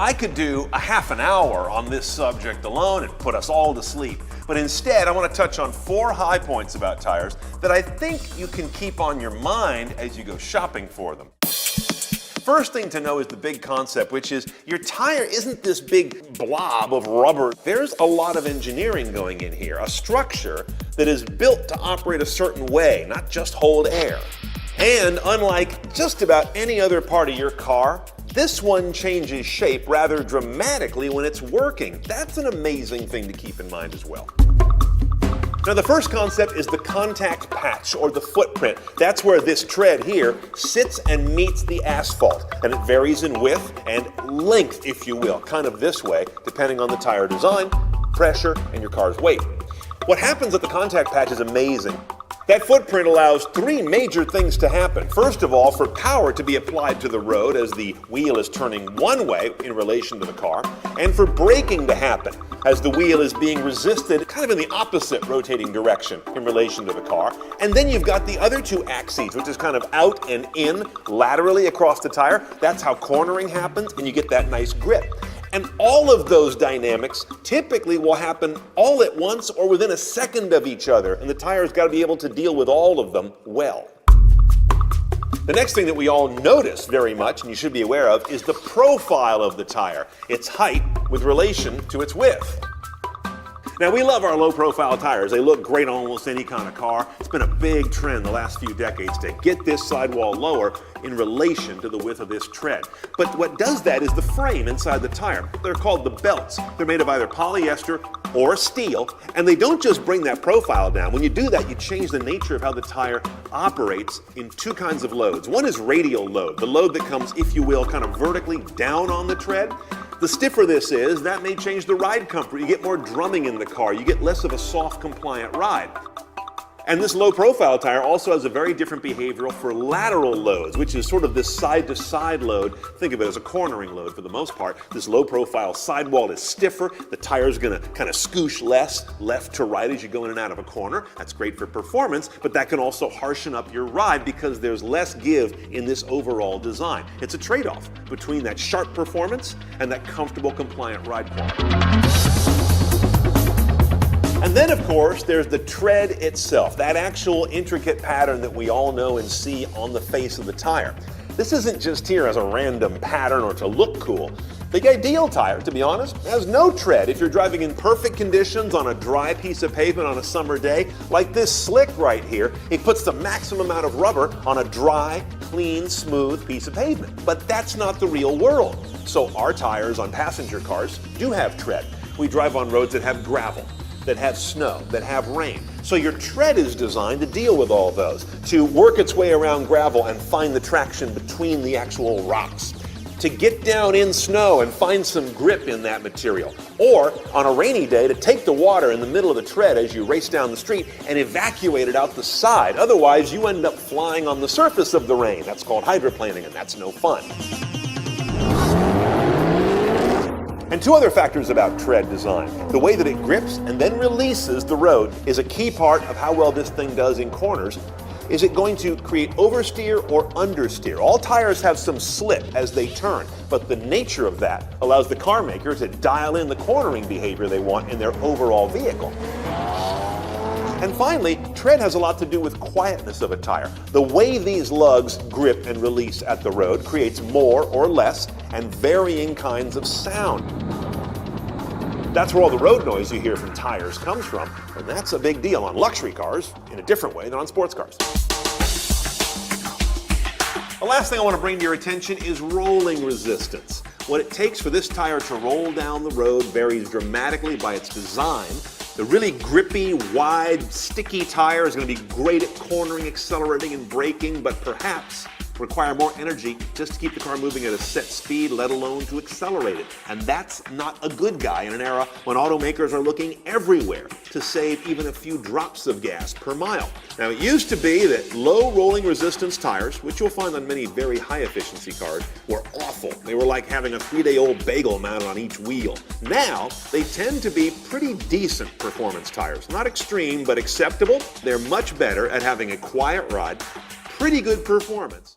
I could do a half an hour on this subject alone and put us all to sleep. But instead, I want to touch on 4 high points about tires that I think you can keep on your mind as you go shopping for them. First thing to know is the big concept, which is your tire isn't this big blob of rubber. There's a lot of engineering going in here, a structure that is built to operate a certain way, not just hold air. And unlike just about any other part of your car, this one changes shape rather dramatically when it's working. That's an amazing thing to keep in mind as well. Now, the first concept is the contact patch, or the footprint. That's where this tread here sits and meets the asphalt, and it varies in width and length, if you will, kind of this way, depending on the tire design, pressure, and your car's weight. What happens at the contact patch is amazing. That footprint allows 3 major things to happen. First of all, for power to be applied to the road as the wheel is turning one way in relation to the car, and for braking to happen as the wheel is being resisted kind of in the opposite rotating direction in relation to the car. And then you've got the other 2 axes, which is kind of out and in laterally across the tire. That's how cornering happens, and you get that nice grip. And all of those dynamics typically will happen all at once or within a second of each other, and the tire's got to be able to deal with all of them well. The next thing that we all notice very much, and you should be aware of, is the profile of the tire, its height with relation to its width. Now, we love our low-profile tires. They look great on almost any kind of car. It's been a big trend the last few decades to get this sidewall lower in relation to the width of this tread. But what does that is the frame inside the tire. They're called the belts. They're made of either polyester or steel, and they don't just bring that profile down. When you do that, you change the nature of how the tire operates in 2 kinds of loads. One is radial load, the load that comes, if you will, kind of vertically down on the tread. The stiffer this is, that may change the ride comfort. You get more drumming in the car. You get less of a soft, compliant ride. And this low-profile tire also has a very different behavioral for lateral loads, which is sort of this side-to-side load. Think of it as a cornering load for the most part. This low-profile sidewall is stiffer. The tire's going to kind of scoosh less left to right as you go in and out of a corner. That's great for performance, but that can also harshen up your ride because there's less give in this overall design. It's a trade-off between that sharp performance and that comfortable, compliant ride quality. And then, of course, there's the tread itself, that actual intricate pattern that we all know and see on the face of the tire. This isn't just here as a random pattern or to look cool. The ideal tire, to be honest, has no tread. If you're driving in perfect conditions on a dry piece of pavement on a summer day, like this slick right here, it puts the maximum amount of rubber on a dry, clean, smooth piece of pavement. But that's not the real world. So our tires on passenger cars do have tread. We drive on roads that have gravel, that have snow, that have rain. So your tread is designed to deal with all those, to work its way around gravel and find the traction between the actual rocks, to get down in snow and find some grip in that material, or on a rainy day to take the water in the middle of the tread as you race down the street and evacuate it out the side. Otherwise, you end up flying on the surface of the rain. That's called hydroplaning, and that's no fun. And 2 other factors about tread design. The way that it grips and then releases the road is a key part of how well this thing does in corners. Is it going to create oversteer or understeer? All tires have some slip as they turn, but the nature of that allows the car maker to dial in the cornering behavior they want in their overall vehicle. And finally, tread has a lot to do with quietness of a tire. The way these lugs grip and release at the road creates more or less and varying kinds of sound. That's where all the road noise you hear from tires comes from, and that's a big deal on luxury cars in a different way than on sports cars. The last thing I want to bring to your attention is rolling resistance. What it takes for this tire to roll down the road varies dramatically by its design. The really grippy, wide, sticky tire is going to be great at cornering, accelerating, and braking, but perhaps require more energy just to keep the car moving at a set speed, let alone to accelerate it. And that's not a good guy in an era when automakers are looking everywhere to save even a few drops of gas per mile. Now, it used to be that low rolling resistance tires, which you'll find on many very high efficiency cars, were awful. They were like having a 3-day-old bagel mounted on each wheel. Now, they tend to be pretty decent performance tires. Not extreme, but acceptable. They're much better at having a quiet ride, pretty good performance.